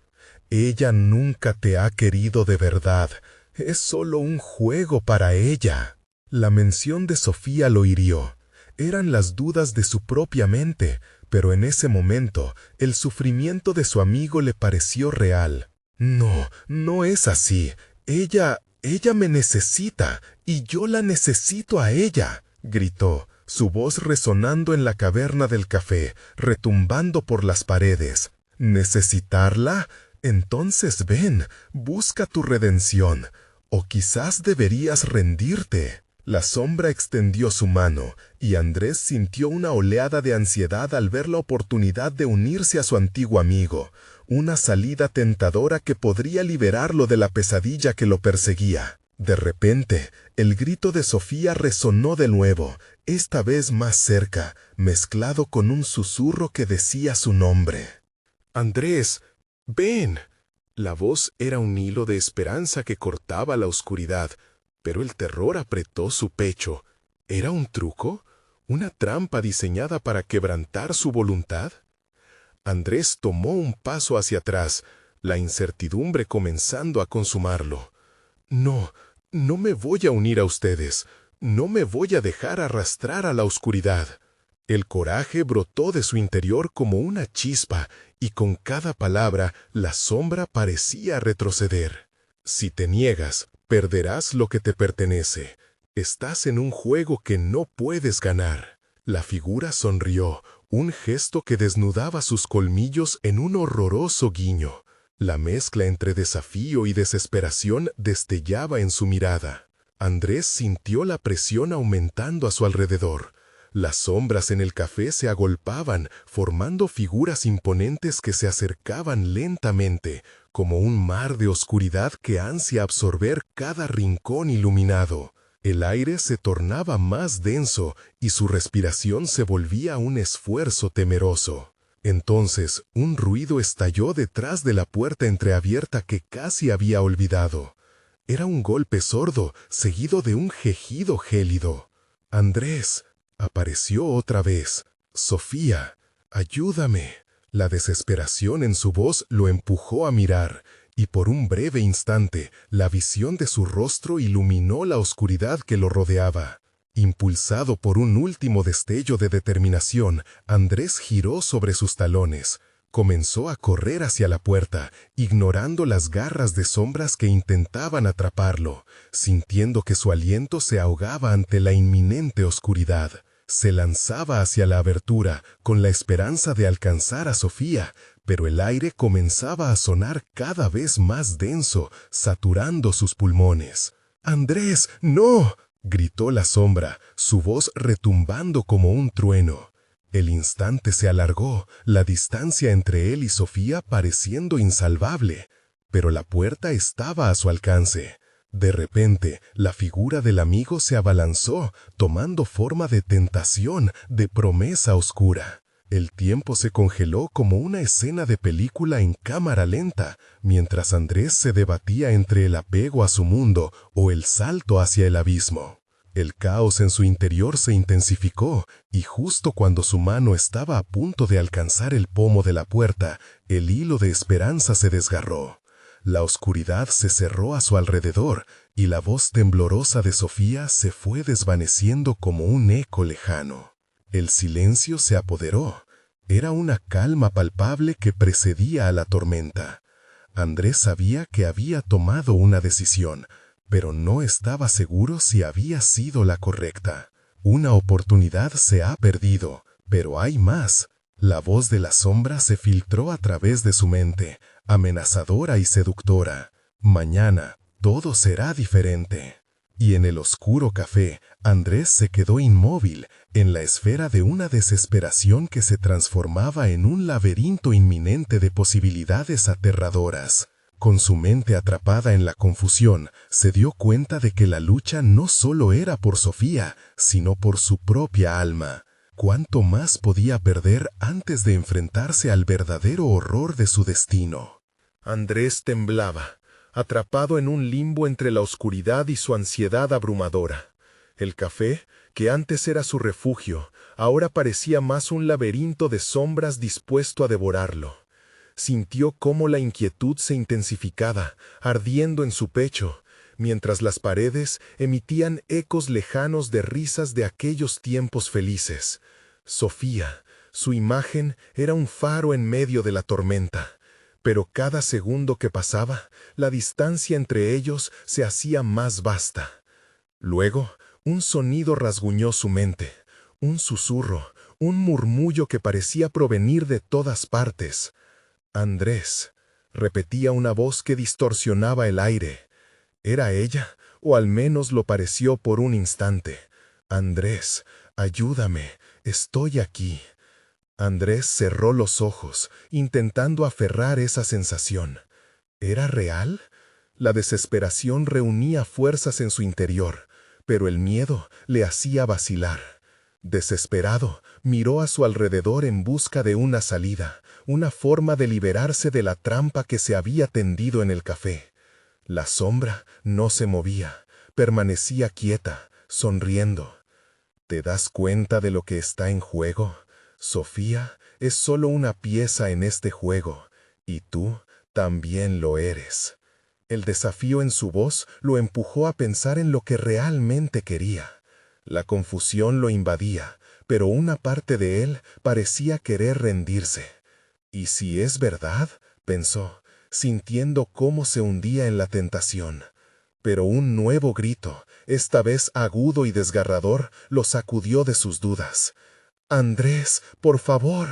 «Ella nunca te ha querido de verdad. Es solo un juego para ella». La mención de Sofía lo hirió. Eran las dudas de su propia mente, pero en ese momento el sufrimiento de su amigo le pareció real. «No, no es así. Ella me necesita, y yo la necesito a ella», gritó, su voz resonando en la caverna del café, retumbando por las paredes. «¿Necesitarla? Entonces ven, busca tu redención, o quizás deberías rendirte. La sombra extendió su mano, y Andrés sintió una oleada de ansiedad al ver la oportunidad de unirse a su antiguo amigo, una salida tentadora que podría liberarlo de la pesadilla que lo perseguía. De repente, el grito de Sofía resonó de nuevo, esta vez más cerca, mezclado con un susurro que decía su nombre. «Andrés, ven». La voz era un hilo de esperanza que cortaba la oscuridad, pero el terror apretó su pecho. ¿Era un truco? ¿Una trampa diseñada para quebrantar su voluntad? Andrés tomó un paso hacia atrás, la incertidumbre comenzando a consumarlo. No, no me voy a unir a ustedes. No me voy a dejar arrastrar a la oscuridad. El coraje brotó de su interior como una chispa, y con cada palabra la sombra parecía retroceder. Si te niegas, perderás lo que te pertenece. Estás en un juego que no puedes ganar. La figura sonrió, un gesto que desnudaba sus colmillos en un horroroso guiño. La mezcla entre desafío y desesperación destellaba en su mirada. Andrés sintió la presión aumentando a su alrededor. Las sombras en el café se agolpaban, formando figuras imponentes que se acercaban lentamente, como un mar de oscuridad que ansia absorber cada rincón iluminado. El aire se tornaba más denso y su respiración se volvía un esfuerzo temeroso. Entonces, un ruido estalló detrás de la puerta entreabierta que casi había olvidado. Era un golpe sordo, seguido de un quejido gélido. «Andrés», apareció otra vez. «Sofía, ayúdame». La desesperación en su voz lo empujó a mirar, y por un breve instante, la visión de su rostro iluminó la oscuridad que lo rodeaba. Impulsado por un último destello de determinación, Andrés giró sobre sus talones. Comenzó a correr hacia la puerta, ignorando las garras de sombras que intentaban atraparlo, sintiendo que su aliento se ahogaba ante la inminente oscuridad. Se lanzaba hacia la abertura, con la esperanza de alcanzar a Sofía, pero el aire comenzaba a sonar cada vez más denso, saturando sus pulmones. «¡Andrés, no!», gritó la sombra, su voz retumbando como un trueno. El instante se alargó, la distancia entre él y Sofía pareciendo insalvable, pero la puerta estaba a su alcance. De repente, la figura del amigo se abalanzó, tomando forma de tentación, de promesa oscura. El tiempo se congeló como una escena de película en cámara lenta, mientras Andrés se debatía entre el apego a su mundo o el salto hacia el abismo. El caos en su interior se intensificó, y justo cuando su mano estaba a punto de alcanzar el pomo de la puerta, el hilo de esperanza se desgarró. La oscuridad se cerró a su alrededor, y la voz temblorosa de Sofía se fue desvaneciendo como un eco lejano. El silencio se apoderó. Era una calma palpable que precedía a la tormenta. Andrés sabía que había tomado una decisión, pero no estaba seguro si había sido la correcta. Una oportunidad se ha perdido, pero hay más. La voz de la sombra se filtró a través de su mente, amenazadora y seductora. Mañana, todo será diferente. Y en el oscuro café, Andrés se quedó inmóvil, en la esfera de una desesperación que se transformaba en un laberinto inminente de posibilidades aterradoras. Con su mente atrapada en la confusión, se dio cuenta de que la lucha no solo era por Sofía, sino por su propia alma. ¿Cuánto más podía perder antes de enfrentarse al verdadero horror de su destino? Andrés temblaba, atrapado en un limbo entre la oscuridad y su ansiedad abrumadora. El café, que antes era su refugio, ahora parecía más un laberinto de sombras dispuesto a devorarlo. Sintió cómo la inquietud se intensificaba, ardiendo en su pecho, mientras las paredes emitían ecos lejanos de risas de aquellos tiempos felices. Sofía, su imagen, era un faro en medio de la tormenta, pero cada segundo que pasaba, la distancia entre ellos se hacía más vasta. Luego, un sonido rasguñó su mente, un susurro, un murmullo que parecía provenir de todas partes. «Andrés, repetía una voz que distorsionaba el aire. ¿Era ella? O al menos lo pareció por un instante. Andrés, ayúdame, estoy aquí. Andrés cerró los ojos, intentando aferrar esa sensación. ¿Era real? La desesperación reunía fuerzas en su interior, pero el miedo le hacía vacilar. Desesperado, miró a su alrededor en busca de una salida, una forma de liberarse de la trampa que se había tendido en el café. La sombra no se movía, permanecía quieta, sonriendo. ¿Te das cuenta de lo que está en juego? Sofía es solo una pieza en este juego, y tú también lo eres. El desafío en su voz lo empujó a pensar en lo que realmente quería. La confusión lo invadía, pero una parte de él parecía querer rendirse. ¿Y si es verdad?, pensó, sintiendo cómo se hundía en la tentación. Pero un nuevo grito, esta vez agudo y desgarrador, lo sacudió de sus dudas. «Andrés, por favor».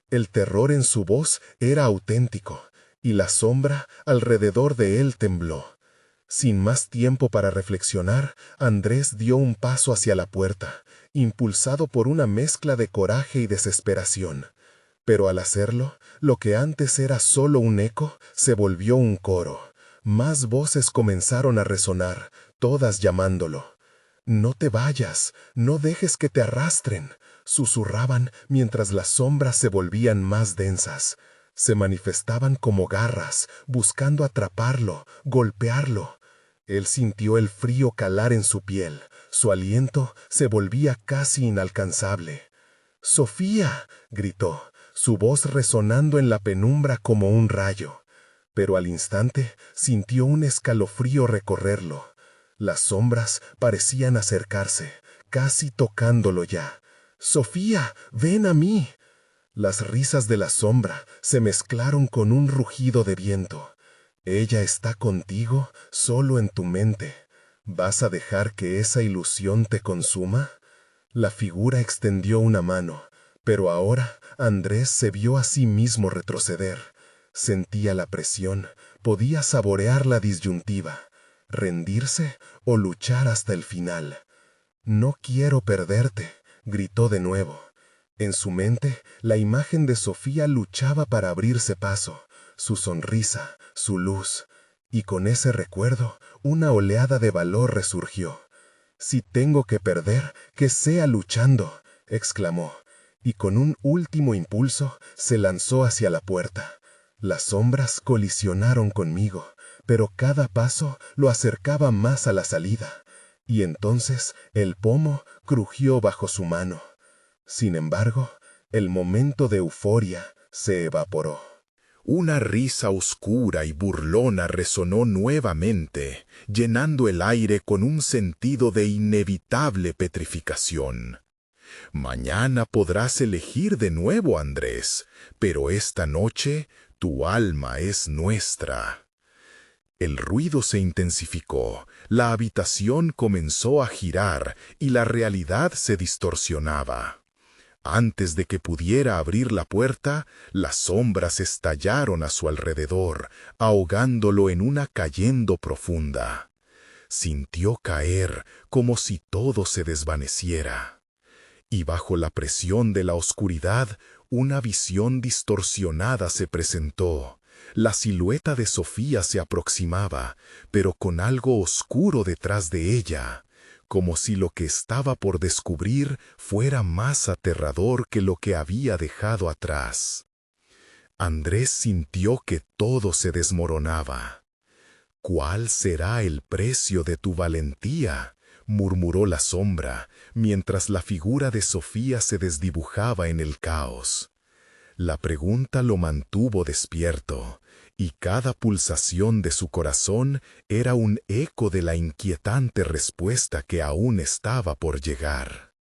El terror en su voz era auténtico, y la sombra alrededor de él tembló. Sin más tiempo para reflexionar, Andrés dio un paso hacia la puerta, impulsado por una mezcla de coraje y desesperación. Pero al hacerlo, lo que antes era solo un eco, se volvió un coro. Más voces comenzaron a resonar, todas llamándolo. «No te vayas, no dejes que te arrastren», susurraban mientras las sombras se volvían más densas. Se manifestaban como garras, buscando atraparlo, golpearlo. Él sintió el frío calar en su piel. Su aliento se volvía casi inalcanzable. «¡Sofía!», gritó, su voz resonando en la penumbra como un rayo. Pero al instante sintió un escalofrío recorrerlo. Las sombras parecían acercarse, casi tocándolo ya. «¡Sofía, ven a mí!». Las risas de la sombra se mezclaron con un rugido de viento. «Ella está contigo solo en tu mente. ¿Vas a dejar que esa ilusión te consuma?». La figura extendió una mano, pero ahora Andrés se vio a sí mismo retroceder. Sentía la presión, podía saborear la disyuntiva, rendirse o luchar hasta el final. «No quiero perderte», gritó de nuevo. En su mente, la imagen de Sofía luchaba para abrirse paso, su sonrisa, su luz, y con ese recuerdo, una oleada de valor resurgió. «Si tengo que perder, que sea luchando», exclamó, y con un último impulso se lanzó hacia la puerta. Las sombras colisionaron conmigo, pero cada paso lo acercaba más a la salida, y entonces el pomo crujió bajo su mano. Sin embargo, el momento de euforia se evaporó. Una risa oscura y burlona resonó nuevamente, llenando el aire con un sentido de inevitable petrificación. «Mañana podrás elegir de nuevo, Andrés, pero esta noche tu alma es nuestra». El ruido se intensificó, la habitación comenzó a girar y la realidad se distorsionaba. Antes de que pudiera abrir la puerta, las sombras estallaron a su alrededor, ahogándolo en una cayendo profunda. Sintió caer como si todo se desvaneciera. Y bajo la presión de la oscuridad, una visión distorsionada se presentó. La silueta de Sofía se aproximaba, pero con algo oscuro detrás de ella, como si lo que estaba por descubrir fuera más aterrador que lo que había dejado atrás. Andrés sintió que todo se desmoronaba. «¿Cuál será el precio de tu valentía?», murmuró la sombra, mientras la figura de Sofía se desdibujaba en el caos. La pregunta lo mantuvo despierto, y cada pulsación de su corazón era un eco de la inquietante respuesta que aún estaba por llegar.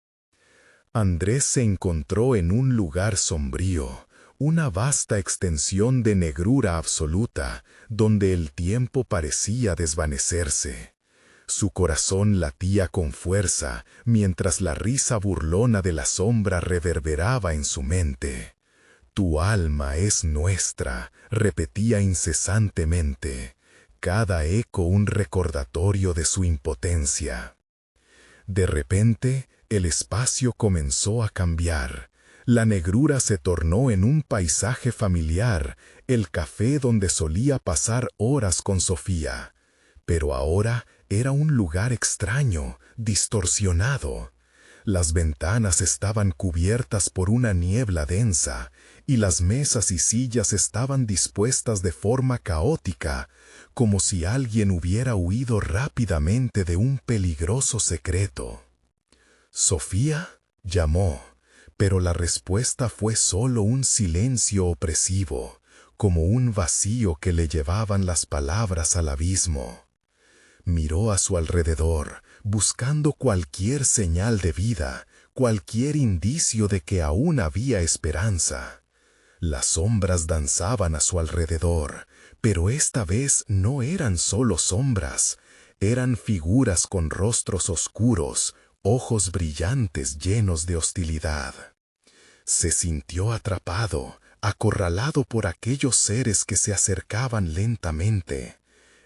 Andrés se encontró en un lugar sombrío, una vasta extensión de negrura absoluta, donde el tiempo parecía desvanecerse. Su corazón latía con fuerza, mientras la risa burlona de la sombra reverberaba en su mente. Tu alma es nuestra, repetía incesantemente, cada eco un recordatorio de su impotencia. De repente, el espacio comenzó a cambiar. La negrura se tornó en un paisaje familiar, el café donde solía pasar horas con Sofía. Pero ahora era un lugar extraño, distorsionado. Las ventanas estaban cubiertas por una niebla densa, y las mesas y sillas estaban dispuestas de forma caótica, como si alguien hubiera huido rápidamente de un peligroso secreto. «¿Sofía?», llamó, pero la respuesta fue solo un silencio opresivo, como un vacío que le llevaban las palabras al abismo. Miró a su alrededor, buscando cualquier señal de vida, cualquier indicio de que aún había esperanza. Las sombras danzaban a su alrededor, pero esta vez no eran solo sombras, eran figuras con rostros oscuros, ojos brillantes llenos de hostilidad. Se sintió atrapado, acorralado por aquellos seres que se acercaban lentamente.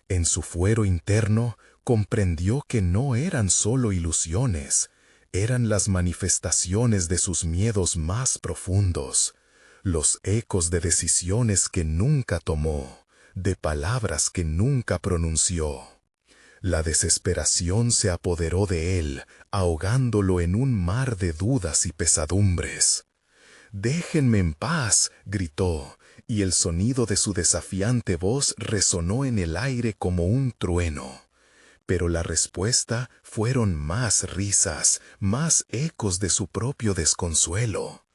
En su fuero interno comprendió que no eran solo ilusiones, eran las manifestaciones de sus miedos más profundos, los ecos de decisiones que nunca tomó, de palabras que nunca pronunció. La desesperación se apoderó de él, ahogándolo en un mar de dudas y pesadumbres. «Déjenme en paz», gritó, y el sonido de su desafiante voz resonó en el aire como un trueno. Pero la respuesta fueron más risas, más ecos de su propio desconsuelo.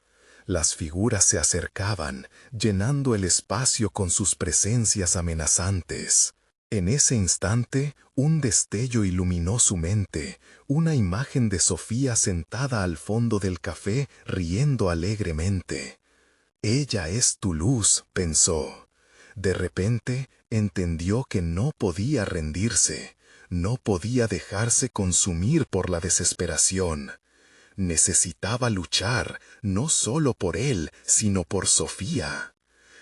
Las figuras se acercaban, llenando el espacio con sus presencias amenazantes. En ese instante, un destello iluminó su mente, una imagen de Sofía sentada al fondo del café, riendo alegremente. «Ella es tu luz», pensó. De repente, entendió que no podía rendirse, no podía dejarse consumir por la desesperación. Necesitaba luchar, no solo por él, sino por Sofía.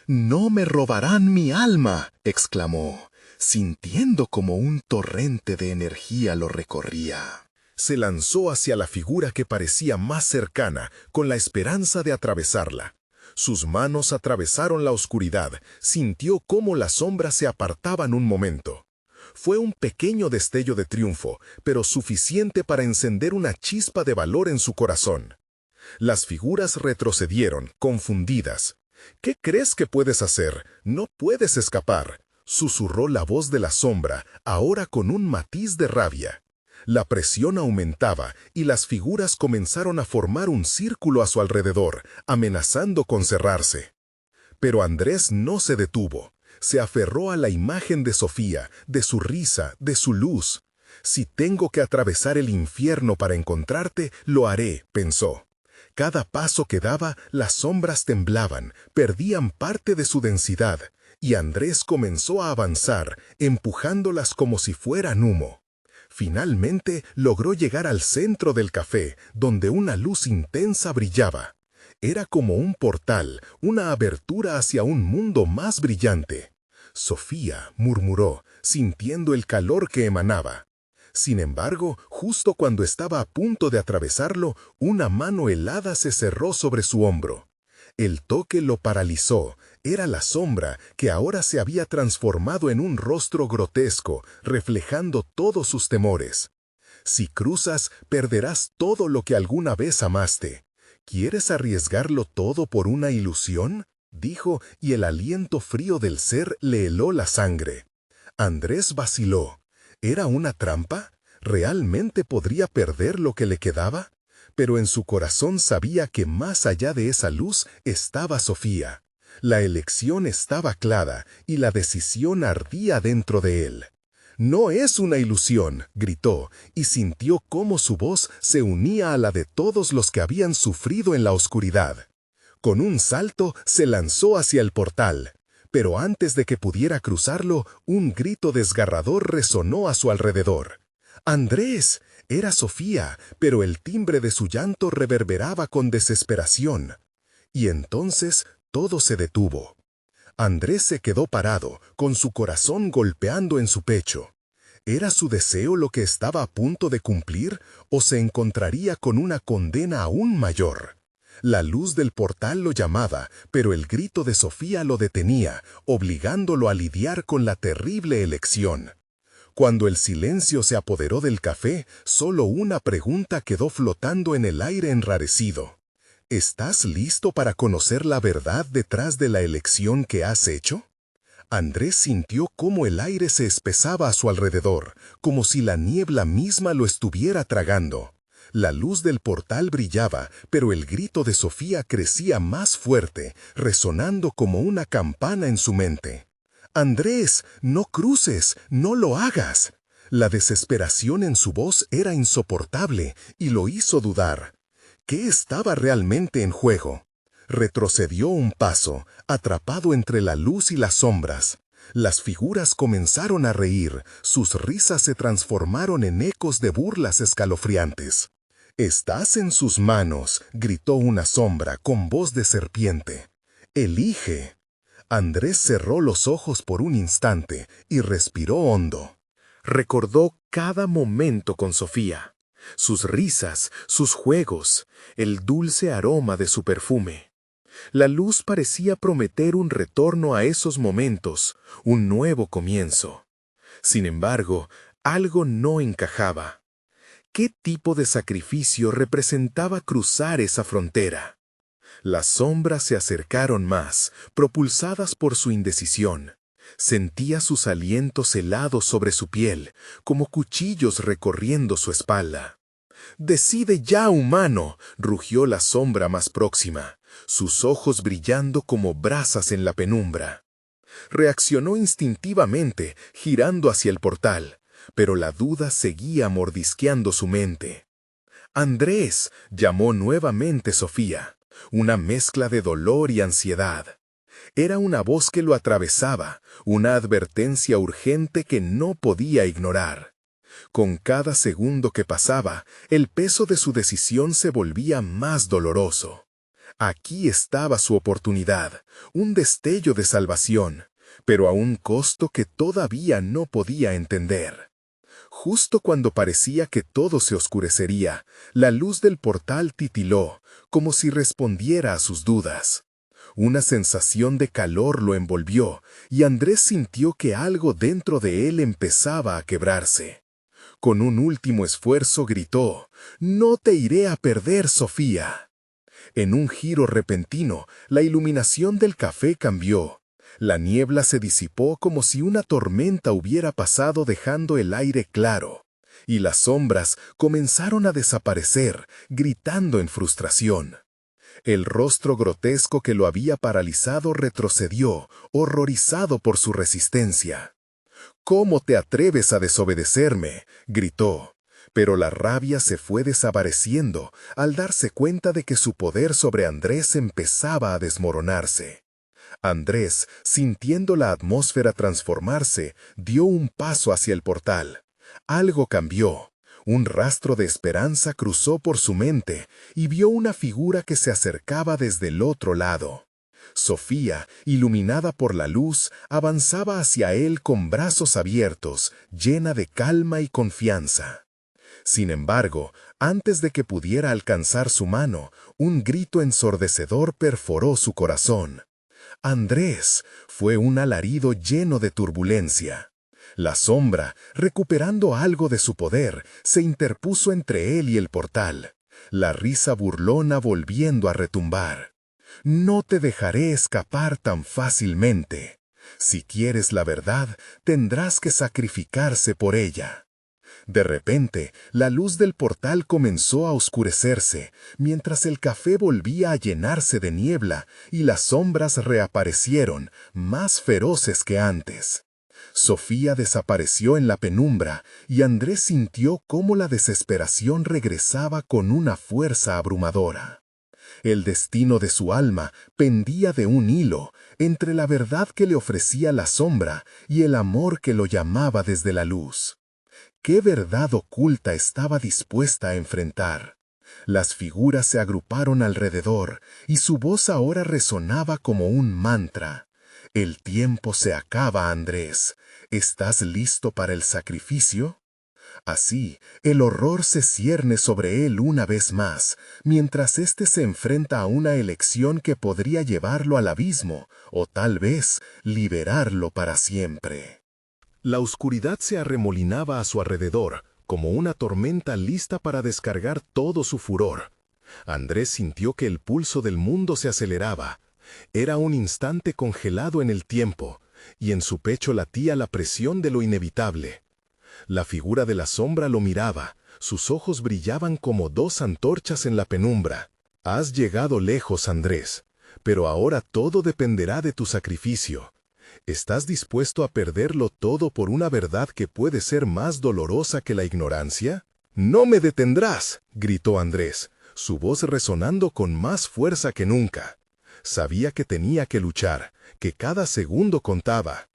«No me robarán mi alma», exclamó, sintiendo como un torrente de energía lo recorría. Se lanzó hacia la figura que parecía más cercana, con la esperanza de atravesarla. Sus manos atravesaron la oscuridad, sintió cómo las sombras se apartaban un momento. Fue un pequeño destello de triunfo, pero suficiente para encender una chispa de valor en su corazón. Las figuras retrocedieron, confundidas. «¿Qué crees que puedes hacer? No puedes escapar», susurró la voz de la sombra, ahora con un matiz de rabia. La presión aumentaba y las figuras comenzaron a formar un círculo a su alrededor, amenazando con cerrarse. Pero Andrés no se detuvo. Se aferró a la imagen de Sofía, de su risa, de su luz. «Si tengo que atravesar el infierno para encontrarte, lo haré», pensó. Cada paso que daba, las sombras temblaban, perdían parte de su densidad, y Andrés comenzó a avanzar, empujándolas como si fueran humo. Finalmente logró llegar al centro del café, donde una luz intensa brillaba. Era como un portal, una abertura hacia un mundo más brillante. «Sofía», murmuró, sintiendo el calor que emanaba. Sin embargo, justo cuando estaba a punto de atravesarlo, una mano helada se cerró sobre su hombro. El toque lo paralizó. Era la sombra, que ahora se había transformado en un rostro grotesco, reflejando todos sus temores. «Si cruzas, perderás todo lo que alguna vez amaste. ¿Quieres arriesgarlo todo por una ilusión?», dijo, y el aliento frío del ser le heló la sangre. Andrés vaciló. ¿Era una trampa? ¿Realmente podría perder lo que le quedaba? Pero en su corazón sabía que más allá de esa luz estaba Sofía. La elección estaba clara y la decisión ardía dentro de él. «No es una ilusión», gritó, y sintió cómo su voz se unía a la de todos los que habían sufrido en la oscuridad. Con un salto se lanzó hacia el portal. Pero antes de que pudiera cruzarlo, un grito desgarrador resonó a su alrededor. «¡Andrés!». Era Sofía, pero el timbre de su llanto reverberaba con desesperación. Y entonces todo se detuvo. Andrés se quedó parado, con su corazón golpeando en su pecho. ¿Era su deseo lo que estaba a punto de cumplir o se encontraría con una condena aún mayor? La luz del portal lo llamaba, pero el grito de Sofía lo detenía, obligándolo a lidiar con la terrible elección. Cuando el silencio se apoderó del café, solo una pregunta quedó flotando en el aire enrarecido. ¿Estás listo para conocer la verdad detrás de la elección que has hecho? Andrés sintió cómo el aire se espesaba a su alrededor, como si la niebla misma lo estuviera tragando. La luz del portal brillaba, pero el grito de Sofía crecía más fuerte, resonando como una campana en su mente. «Andrés, no cruces, no lo hagas». La desesperación en su voz era insoportable y lo hizo dudar. ¿Qué estaba realmente en juego? Retrocedió un paso, atrapado entre la luz y las sombras. Las figuras comenzaron a reír, sus risas se transformaron en ecos de burlas escalofriantes. «Estás en sus manos», gritó una sombra con voz de serpiente. «Elige». Andrés cerró los ojos por un instante y respiró hondo. Recordó cada momento con Sofía, sus risas, sus juegos, el dulce aroma de su perfume. La luz parecía prometer un retorno a esos momentos, un nuevo comienzo. Sin embargo, algo no encajaba. ¿Qué tipo de sacrificio representaba cruzar esa frontera? Las sombras se acercaron más, propulsadas por su indecisión. Sentía sus alientos helados sobre su piel, como cuchillos recorriendo su espalda. «Decide ya, humano», rugió la sombra más próxima, sus ojos brillando como brasas en la penumbra. Reaccionó instintivamente, girando hacia el portal, pero la duda seguía mordisqueando su mente. «Andrés», llamó nuevamente Sofía, una mezcla de dolor y ansiedad. Era una voz que lo atravesaba, una advertencia urgente que no podía ignorar. Con cada segundo que pasaba, el peso de su decisión se volvía más doloroso. Aquí estaba su oportunidad, un destello de salvación, pero a un costo que todavía no podía entender. Justo cuando parecía que todo se oscurecería, la luz del portal titiló, como si respondiera a sus dudas. Una sensación de calor lo envolvió, y Andrés sintió que algo dentro de él empezaba a quebrarse. Con un último esfuerzo gritó, «No te iré a perder, Sofía». En un giro repentino, la iluminación del café cambió. La niebla se disipó como si una tormenta hubiera pasado dejando el aire claro, y las sombras comenzaron a desaparecer, gritando en frustración. El rostro grotesco que lo había paralizado retrocedió, horrorizado por su resistencia. «¿Cómo te atreves a desobedecerme?», gritó. Pero la rabia se fue desapareciendo al darse cuenta de que su poder sobre Andrés empezaba a desmoronarse. Andrés, sintiendo la atmósfera transformarse, dio un paso hacia el portal. Algo cambió. Un rastro de esperanza cruzó por su mente y vio una figura que se acercaba desde el otro lado. Sofía, iluminada por la luz, avanzaba hacia él con brazos abiertos, llena de calma y confianza. Sin embargo, antes de que pudiera alcanzar su mano, un grito ensordecedor perforó su corazón. «Andrés», fue un alarido lleno de turbulencia. La sombra, recuperando algo de su poder, se interpuso entre él y el portal, la risa burlona volviendo a retumbar. «No te dejaré escapar tan fácilmente. Si quieres la verdad, tendrás que sacrificarse por ella». De repente, la luz del portal comenzó a oscurecerse, mientras el café volvía a llenarse de niebla y las sombras reaparecieron, más feroces que antes. Sofía desapareció en la penumbra y Andrés sintió cómo la desesperación regresaba con una fuerza abrumadora. El destino de su alma pendía de un hilo entre la verdad que le ofrecía la sombra y el amor que lo llamaba desde la luz. ¿Qué verdad oculta estaba dispuesta a enfrentar? Las figuras se agruparon alrededor, y su voz ahora resonaba como un mantra. El tiempo se acaba, Andrés. ¿Estás listo para el sacrificio? Así, el horror se cierne sobre él una vez más, mientras éste se enfrenta a una elección que podría llevarlo al abismo, o tal vez liberarlo para siempre. La oscuridad se arremolinaba a su alrededor, como una tormenta lista para descargar todo su furor. Andrés sintió que el pulso del mundo se aceleraba. Era un instante congelado en el tiempo, y en su pecho latía la presión de lo inevitable. La figura de la sombra lo miraba, sus ojos brillaban como dos antorchas en la penumbra. Has llegado lejos, Andrés, pero ahora todo dependerá de tu sacrificio. ¿Estás dispuesto a perderlo todo por una verdad que puede ser más dolorosa que la ignorancia? «¡No me detendrás!», gritó Andrés, su voz resonando con más fuerza que nunca. Sabía que tenía que luchar, que cada segundo contaba.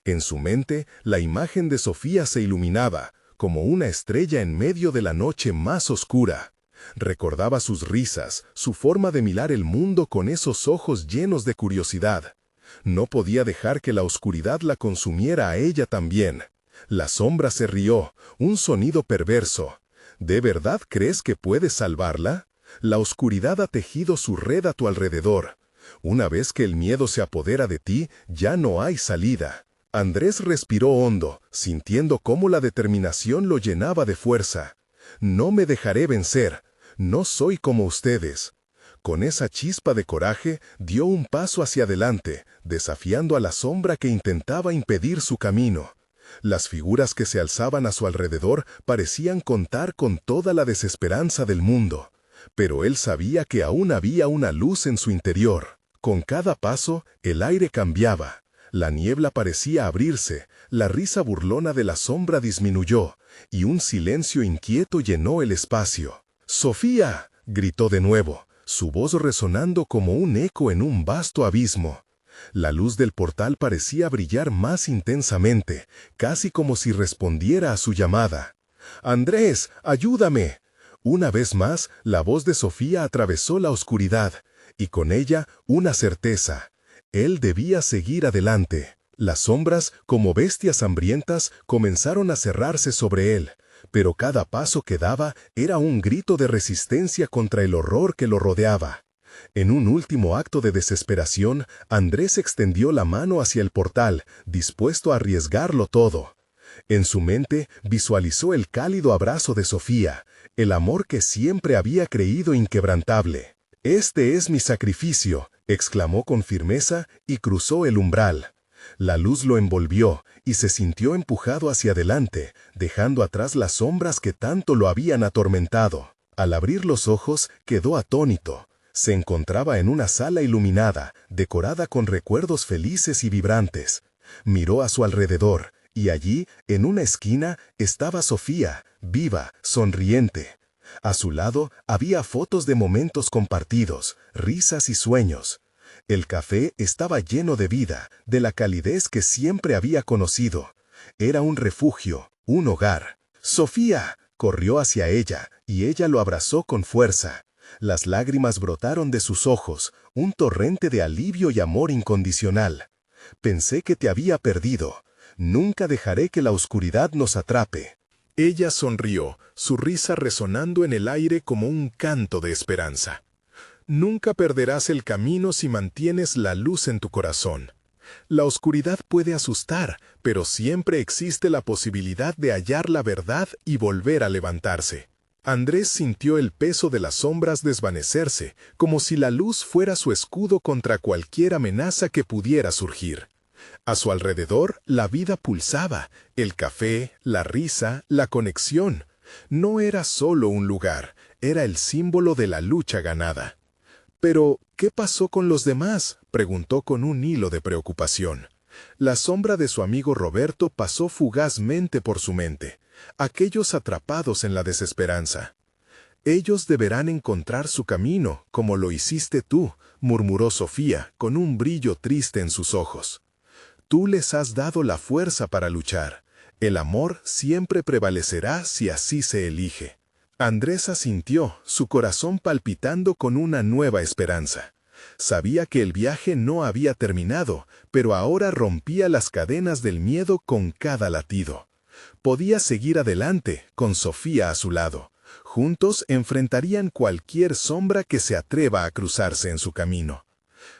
En su mente, la imagen de Sofía se iluminaba, como una estrella en medio de la noche más oscura. Recordaba sus risas, su forma de mirar el mundo con esos ojos llenos de curiosidad. No podía dejar que la oscuridad la consumiera a ella también. La sombra se rió, un sonido perverso. ¿De verdad crees que puedes salvarla? La oscuridad ha tejido su red a tu alrededor. Una vez que el miedo se apodera de ti, ya no hay salida. Andrés respiró hondo, sintiendo cómo la determinación lo llenaba de fuerza. «No me dejaré vencer. No soy como ustedes». Con esa chispa de coraje, dio un paso hacia adelante, desafiando a la sombra que intentaba impedir su camino. Las figuras que se alzaban a su alrededor parecían contar con toda la desesperanza del mundo. Pero él sabía que aún había una luz en su interior. Con cada paso, el aire cambiaba. La niebla parecía abrirse, la risa burlona de la sombra disminuyó, y un silencio inquieto llenó el espacio. «¡Sofía!», gritó de nuevo, su voz resonando como un eco en un vasto abismo. La luz del portal parecía brillar más intensamente, casi como si respondiera a su llamada. «¡Andrés, ayúdame!». Una vez más, la voz de Sofía atravesó la oscuridad, y con ella una certeza. Él debía seguir adelante. Las sombras, como bestias hambrientas, comenzaron a cerrarse sobre él, pero cada paso que daba era un grito de resistencia contra el horror que lo rodeaba. En un último acto de desesperación, Andrés extendió la mano hacia el portal, dispuesto a arriesgarlo todo. En su mente visualizó el cálido abrazo de Sofía, el amor que siempre había creído inquebrantable. «Este es mi sacrificio», exclamó con firmeza y cruzó el umbral. La luz lo envolvió y se sintió empujado hacia adelante, dejando atrás las sombras que tanto lo habían atormentado. Al abrir los ojos, quedó atónito. Se encontraba en una sala iluminada, decorada con recuerdos felices y vibrantes. Miró a su alrededor, y allí, en una esquina, estaba Sofía, viva, sonriente. A su lado había fotos de momentos compartidos, risas y sueños. El café estaba lleno de vida, de la calidez que siempre había conocido. Era un refugio, un hogar. «¡Sofía!», corrió hacia ella, y ella lo abrazó con fuerza. Las lágrimas brotaron de sus ojos, un torrente de alivio y amor incondicional. «Pensé que te había perdido. Nunca dejaré que la oscuridad nos atrape». Ella sonrió, su risa resonando en el aire como un canto de esperanza. «Nunca perderás el camino si mantienes la luz en tu corazón. La oscuridad puede asustar, pero siempre existe la posibilidad de hallar la verdad y volver a levantarse». Andrés sintió el peso de las sombras desvanecerse, como si la luz fuera su escudo contra cualquier amenaza que pudiera surgir. A su alrededor, la vida pulsaba, el café, la risa, la conexión. No era solo un lugar, era el símbolo de la lucha ganada. «¿Pero qué pasó con los demás?», preguntó con un hilo de preocupación. La sombra de su amigo Roberto pasó fugazmente por su mente, aquellos atrapados en la desesperanza. «Ellos deberán encontrar su camino, como lo hiciste tú», murmuró Sofía, con un brillo triste en sus ojos. «Tú les has dado la fuerza para luchar. El amor siempre prevalecerá si así se elige». Andrés asintió, su corazón palpitando con una nueva esperanza. Sabía que el viaje no había terminado, pero ahora rompía las cadenas del miedo con cada latido. Podía seguir adelante, con Sofía a su lado. Juntos enfrentarían cualquier sombra que se atreva a cruzarse en su camino.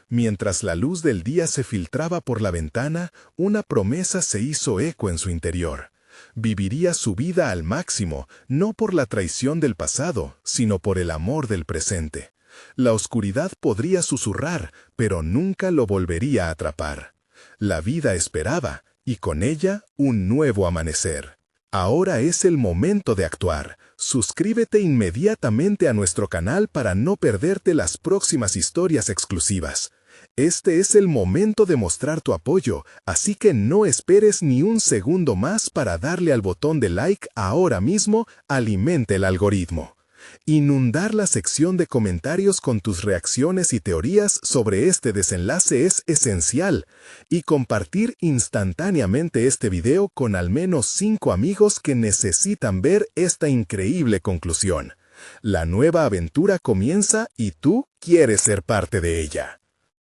Mientras la luz del día se filtraba por la ventana, una promesa se hizo eco en su interior. Viviría su vida al máximo, no por la traición del pasado, sino por el amor del presente. La oscuridad podría susurrar, pero nunca lo volvería a atrapar. La vida esperaba, y con ella un nuevo amanecer. Ahora es el momento de actuar. Suscríbete inmediatamente a nuestro canal para no perderte las próximas historias exclusivas. Este es el momento de mostrar tu apoyo, así que no esperes ni un segundo más para darle al botón de like ahora mismo. Alimente el algoritmo. Inundar la sección de comentarios con tus reacciones y teorías sobre este desenlace es esencial, y compartir instantáneamente este video con al menos 5 amigos que necesitan ver esta increíble conclusión. La nueva aventura comienza y tú quieres ser parte de ella.